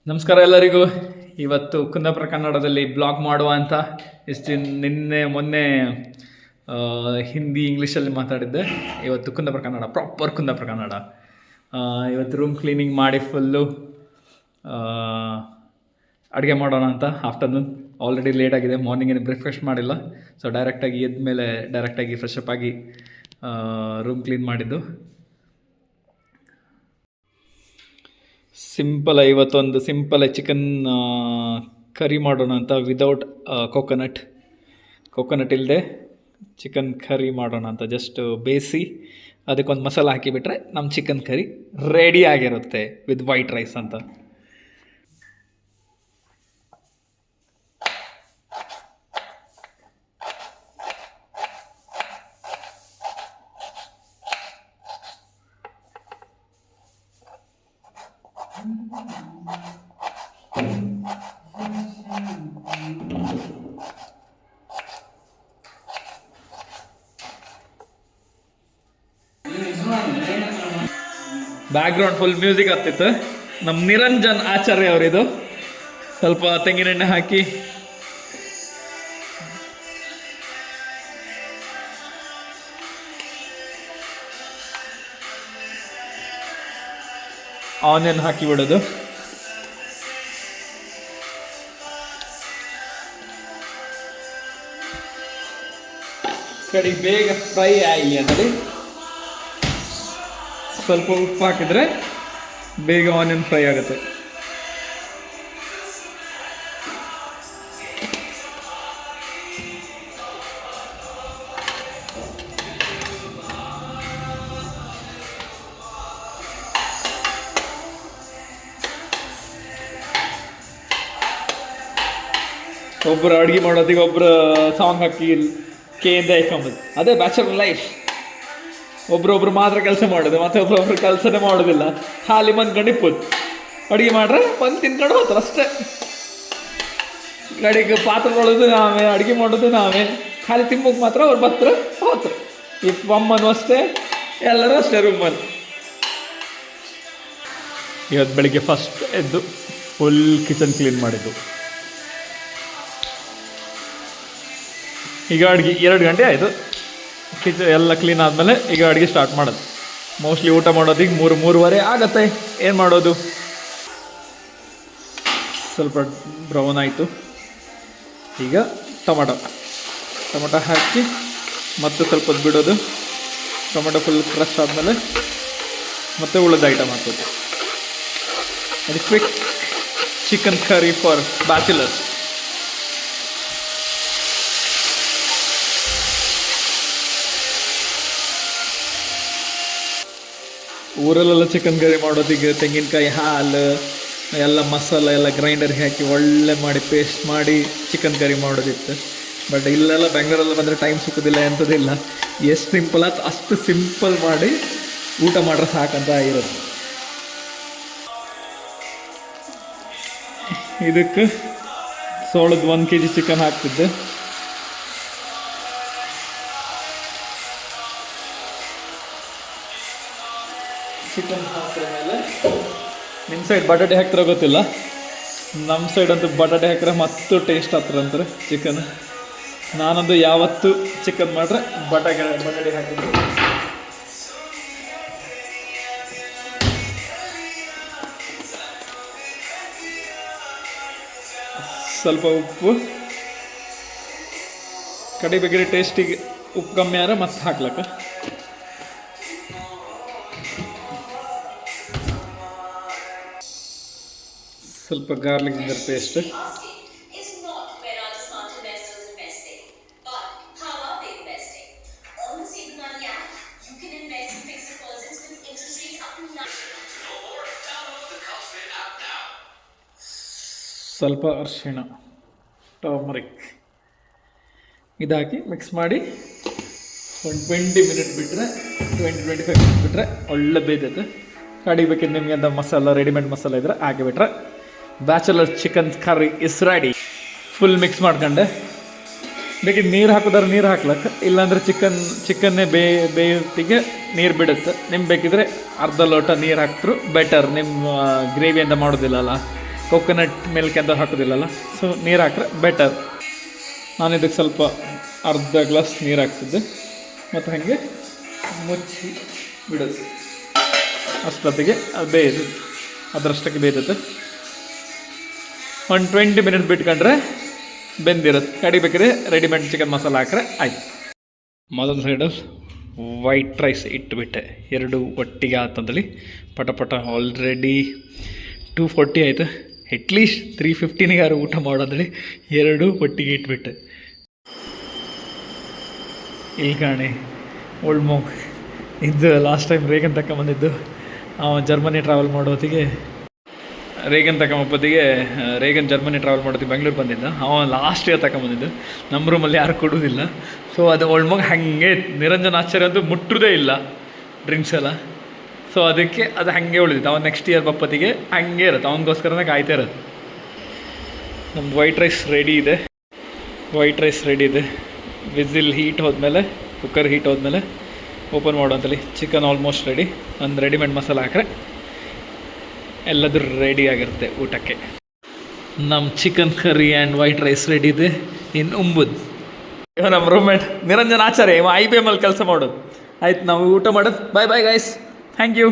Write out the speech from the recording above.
ನಮಸ್ಕಾರ ಎಲ್ಲರಿಗೂ. ಇವತ್ತು ಕುಂದಾಪುರ ಕನ್ನಡದಲ್ಲಿ ಬ್ಲಾಗ್ ಮಾಡುವ ಅಂತ ನಿನ್ನೆ ಮೊನ್ನೆ ಹಿಂದಿ ಇಂಗ್ಲೀಷಲ್ಲಿ ಮಾತಾಡಿದ್ದೆ. ಇವತ್ತು ಕುಂದಾಪುರ ಕನ್ನಡ, ಪ್ರಾಪರ್ ಕುಂದಾಪುರ ಕನ್ನಡ. ಇವತ್ತು ರೂಮ್ ಕ್ಲೀನಿಂಗ್ ಮಾಡಿ ಫುಲ್ಲು ಅಡುಗೆ ಮಾಡೋಣ ಅಂತ. ಆಫ್ಟರ್ನೂನ್ ಆಲ್ರೆಡಿ ಲೇಟ್ ಆಗಿದೆ, ಮಾರ್ನಿಂಗೇನು ಬ್ರೇಕ್ಫಾಸ್ಟ್ ಮಾಡಿಲ್ಲ. ಸೊ ಡೈರೆಕ್ಟಾಗಿ ಎದ್ದ ಮೇಲೆ ಡೈರೆಕ್ಟಾಗಿ ಫ್ರೆಶ್ ಅಪ್ ಆಗಿ ರೂಮ್ ಕ್ಲೀನ್ ಮಾಡಿದ್ದು. ಇವತ್ತೊಂದು ಸಿಂಪಲ್ ಚಿಕನ್ ಕರಿ ಮಾಡೋಣ ಅಂತ. ವಿದೌಟ್ ಕೋಕೋನಟ್ ಇಲ್ಲದೆ ಚಿಕನ್ ಕರಿ ಮಾಡೋಣ ಅಂತ. ಜಸ್ಟ್ ಬೇಯಿಸಿ ಅದಕ್ಕೊಂದು ಮಸಾಲ ಹಾಕಿಬಿಟ್ರೆ ನಮ್ಮ ಚಿಕನ್ ಕರಿ ರೆಡಿ ಆಗಿರುತ್ತೆ ವಿತ್ ವೈಟ್ ರೈಸ್ ಅಂತ. ಬ್ಯಾಕ್ಗ್ರೌಂಡ್ ಫುಲ್ ಮ್ಯೂಸಿಕ್ ಆಗ್ತಿತ್ತು. ನಮ್ಮ ನಿರಂಜನ್ ಆಚಾರ್ಯ ಅವರಿದು. ಸ್ವಲ್ಪ ತೆಂಗಿನೆಣ್ಣೆ ಹಾಕಿ ಆನಿಯನ್ ಹಾಕಿ ಬಿಡೋದು. ಕಡಿ ಬೇಗ ಫ್ರೈ ಆಗಲಿ ಅಂದರೆ ಸ್ವಲ್ಪ ಉಪ್ಪು ಹಾಕಿದರೆ ಬೇಗ ಆನಿಯನ್ ಫ್ರೈ ಆಗುತ್ತೆ. ಒಬ್ಬರು ಅಡುಗೆ ಮಾಡೋದಿಗೆ ಒಬ್ಬರು ಸಾಂಗ್ ಹಾಕಿ ಕೇಂದ್ರ ಇಟ್ಕೊಂಬೋದು. ಅದೇ ಬ್ಯಾಚುಲರ್ ಲೈಫ್. ಒಬ್ರೊಬ್ರು ಮಾತ್ರ ಕೆಲಸ ಮಾಡೋದು, ಮತ್ತೆ ಒಬ್ರೊಬ್ರು ಕೆಲಸನೇ ಮಾಡೋದಿಲ್ಲ. ಖಾಲಿ ಮಂದ್ಕೊಂಡಿಪ್ಪದು ಅಡುಗೆ ಮಾಡ್ರೆ ಬಂದು ತಿನ್ಕೊಂಡು ಹೋಗ್ತಾರೆ ಅಷ್ಟೇ. ಕಡೆಗೆ ಪಾತ್ರೆ ತೊಳೋದು ನಾವೇ, ಅಡುಗೆ ಮಾಡೋದು ನಾವೇ, ಖಾಲಿ ತಿಂಬಕ್ಕೆ ಮಾತ್ರ ಅವ್ರು ಬತ್ತರ ಹೋಗ್ತಾರೆ. ಈ ಅಮ್ಮನೂ ಅಷ್ಟೇ, ಎಲ್ಲರೂ ಅಷ್ಟೇ ರೂಮಲ್ಲಿ. ಇವತ್ತು ಬೆಳಿಗ್ಗೆ ಫಸ್ಟ್ ಎದ್ದು ಫುಲ್ ಕಿಚನ್ ಕ್ಲೀನ್ ಮಾಡಿದ್ದು. ಈಗ ಅಡುಗೆ 2 ಗಂಟೆ ಆಯಿತು. ಕಿಚನ್ ಎಲ್ಲ ಕ್ಲೀನ್ ಆದಮೇಲೆ ಈಗ ಅಡುಗೆ ಸ್ಟಾರ್ಟ್ ಮಾಡೋದು. ಮೋಸ್ಟ್ಲಿ ಊಟ ಮಾಡೋದಿಗೆ 3-3:30 ಆಗತ್ತೆ. ಏನು ಮಾಡೋದು? ಸ್ವಲ್ಪ ಬ್ರೌನ್ ಆಯಿತು. ಈಗ ಟೊಮೊಟೊ ಹಾಕಿ ಮತ್ತೆ ಸ್ವಲ್ಪ ಹೊತ್ತು ಬಿಡೋದು. ಟೊಮೊಟೊ ಫುಲ್ ಕ್ರಶ್ ಆದಮೇಲೆ ಮತ್ತೆ ಉಳಿದ ಐಟಮ್ ಹಾಕೋದು. ಅದು quick chicken curry for bachelors. ಊರಲ್ಲೆಲ್ಲ ಚಿಕನ್ ಕರಿ ಮಾಡೋದಿಗೆ ತೆಂಗಿನಕಾಯಿ, ಹಾಲು ಎಲ್ಲ ಮಸಾಲ ಎಲ್ಲ ಗ್ರೈಂಡರ್ಗೆ ಹಾಕಿ ಒಳ್ಳೆ ಮಾಡಿ ಪೇಸ್ಟ್ ಮಾಡಿ ಚಿಕನ್ ಕರಿ ಮಾಡೋದಿತ್ತು. ಬಟ್ ಇಲ್ಲೆಲ್ಲ ಬೆಂಗಳೂರೆಲ್ಲ ಬಂದರೆ ಟೈಮ್ ಸಿಕ್ಕೋದಿಲ್ಲ, ಎಂಥದಿಲ್ಲ. ಎಷ್ಟು ಸಿಂಪಲ್ ಆಯ್ತು ಅಷ್ಟು ಸಿಂಪಲ್ ಮಾಡಿ ಊಟ ಮಾಡ್ರೆ ಸಾಕಂತ ಇರೋದು. ಇದಕ್ಕೆ 1 kg ಚಿಕನ್ ಹಾಕ್ತಿದ್ದೆ. ಚಿಕನ್ ಹಾಕಿದ ಮೇಲೆ ನಿಮ್ಮ ಸೈಡ್ ಬಟಾಟೆ ಹಾಕ್ತಾರೆ ಗೊತ್ತಿಲ್ಲ, ನಮ್ಮ ಸೈಡ್ ಅಂತೂ ಬಟಾಟೆ ಹಾಕಿದ್ರೆ ಮತ್ತು ಟೇಸ್ಟ್ ಆಗ್ತಾರೆ ಅಂತಾರೆ ಚಿಕನ್. ನಾನಂದು ಯಾವತ್ತು ಚಿಕನ್ ಮಾಡ್ರೆ ಬಟಾಟೆ ಹಾಕಿದ್ರೆ. ಸ್ವಲ್ಪ ಉಪ್ಪು ಕಡಿಬೇಕಿದ್ರೆ ಟೇಸ್ಟಿಗೆ ಉಪ್ಪು ಕಮ್ಮಿ ಆದರೆ ಮತ್ತೆ ಹಾಕ್ಲಕ್ಕ. ಸ್ವಲ್ಪ ಗಾರ್ಲಿಕ್ ಜಿಂಜರ್ ಪೇಸ್ಟ್. ಸ್ವಲ್ಪ ಅರಿಶಿಣ, ಟರ್ಮರಿಕ್ ಇದಾಕಿ ಮಿಕ್ಸ್ ಮಾಡಿ ಒಂದು 20 ಮಿನಿಟ್ ಬಿಟ್ಟರೆ 20-25 ಮಿನಿಟ್ ಬಿಟ್ಟರೆ ಒಳ್ಳೆ ಬೇಯ್ತೈತೆ. ಕಡಿಬೇಕಿದ್ದು ನಿಮಗೆ ಅಂತ ಮಸಾಲ ರೆಡಿಮೇಡ್ ಮಸಾಲ ಇದ್ದರೆ ಹಾಕಿಬಿಟ್ರೆ bachelor chicken curry is ready. Full mix ಮಾಡ್ಕೊಂಡೆ. ಬೇಕಿದ್ದು ನೀರು ಹಾಕಿದ್ರೆ ನೀರು ಹಾಕ್ಲಕ್ಕೆ, ಇಲ್ಲಾಂದರೆ ಚಿಕನ್ನೇ ಬೇಯೋತ್ತಿಗೆ ನೀರು ಬಿಡುತ್ತೆ. ನಿಮ್ಗೆ ಬೇಕಿದ್ರೆ ಅರ್ಧ ಲೋಟ ನೀರು ಹಾಕಿದ್ರು ಬೆಟರ್. ನಿಮ್ಮ ಗ್ರೇವಿ ಅಂತ ಮಾಡೋದಿಲ್ಲಲ್ಲ, ಕೊಕೊನಟ್ ಮಿಲ್ಕ್ ಅಂತ ಹಾಕೋದಿಲ್ಲಲ್ಲ, ಸೊ ನೀರು ಹಾಕ್ರೆ ಬೆಟರ್. ನಾನು ಇದಕ್ಕೆ ಸ್ವಲ್ಪ ಅರ್ಧ ಗ್ಲಾಸ್ ನೀರು ಹಾಕ್ತಿದ್ದೆ ಮತ್ತು ಹಾಗೆ ಮುಚ್ಚಿ ಬಿಡೋದು. ಅಷ್ಟೊತ್ತಿಗೆ ಅದು ಬೇಯ್ದು ಅದರಷ್ಟಕ್ಕೆ ಬೇಯ್ತದೆ. ಒಂದು 20 ಮಿನಿಟ್ಸ್ ಬಿಟ್ಕೊಂಡ್ರೆ ಬೆಂದಿರುತ್ತೆ. ಕಡಿಬೇಕಾದ್ರೆ ರೆಡಿಮೇಡ್ ಚಿಕನ್ ಮಸಾಲ ಹಾಕ್ರೆ ಆಯ್ತು. ಮೊದಲ ಸೈಡಲ್ಲಿ ವೈಟ್ ರೈಸ್ ಇಟ್ಬಿಟ್ಟೆ, 2 ಒಟ್ಟಿಗೆ ಆತಂತೇಳಿ ಪಟ ಆಲ್ರೆಡಿ 240 ಆಯಿತು. ಅಟ್ಲೀಸ್ಟ್ 315ಗೆ ಯಾರು ಊಟ ಮಾಡೋದ್ರಲ್ಲಿ 2 ಒಟ್ಟಿಗೆ ಇಟ್ಬಿಟ್ಟೆ. ಇಲ್ಲಿ ಕಾಣಿ ಓಲ್ಡ್ ಮೋಗ್ ಇದು ಲಾಸ್ಟ್ ಟೈಮ್ ರೇಗನ್ ತಗೊಂಬಂದಿದ್ದು. ಅವನು ಜರ್ಮನಿ ಟ್ರಾವೆಲ್ ಮಾಡೋತ್ತಿಗೆ ರೇಗನ್ ಜರ್ಮನಿ ಟ್ರಾವೆಲ್ ಮಾಡೋತ್ತಿಗೆ ಬೆಂಗಳೂರು ಬಂದಿದ್ದ. ಅವನು ಲಾಸ್ಟ್ ಇಯರ್ ತಗೊಂಬಂದಿದ್ದು. ನಮ್ಮ ರೂಮಲ್ಲಿ ಯಾರು ಕೊಡೋದಿಲ್ಲ. ಸೊ ಅದು ಓಲ್ಡ್ ಮೋಗ್ ಹಾಗೆ ನಿರಂಜನ್ ಆಚಾರ್ಯ ಅಂತೂ ಮುಟ್ಟುವುದೇ ಇಲ್ಲ ಡ್ರಿಂಕ್ಸ್ ಎಲ್ಲ. ಸೊ ಅದಕ್ಕೆ ಅದು ಹಾಗೆ ಉಳಿದಿತ್ತು. ಅವನು ನೆಕ್ಸ್ಟ್ ಇಯರ್ ಬಪ್ಪತ್ತಿಗೆ ಹಾಗೆ ಇರುತ್ತೆ, ಅವನಿಗೋಸ್ಕರನೇ ಕಾಯ್ತಾ ಇರೋದು. ನಮ್ದು ವೈಟ್ ರೈಸ್ ರೆಡಿ ಇದೆ. ವಿಸಿಲ್ ಹೀಟ್ ಹೋದ್ಮೇಲೆ, ಕುಕ್ಕರ್ ಹೀಟ್ ಹೋದ್ಮೇಲೆ ಓಪನ್ ಮಾಡುವಂತಲ್ಲಿ ಚಿಕನ್ ಆಲ್ಮೋಸ್ಟ್ ರೆಡಿ. ಒಂದು ರೆಡಿಮೇಡ್ ಮಸಾಲ ಹಾಕ್ರೆ ಎಲ್ಲದೂ ರೆಡಿ ಆಗಿರುತ್ತೆ ಊಟಕ್ಕೆ. ನಮ್ಮ chicken curry and white rice ready ಇದೆ. ಇನ್ನು ಉಂಬುದು ಇವ ನಮ್ಮ ರೂಮ್ಮೇಟ್ ನಿರಂಜನ್ ಆಚಾರ್ಯ, ಇವ IBM ಅಲ್ಲಿ ಕೆಲಸ ಮಾಡೋದು. ಆಯ್ತು, ನಾವು ಊಟ ಮಾಡೋದು. Bye guys, thank you.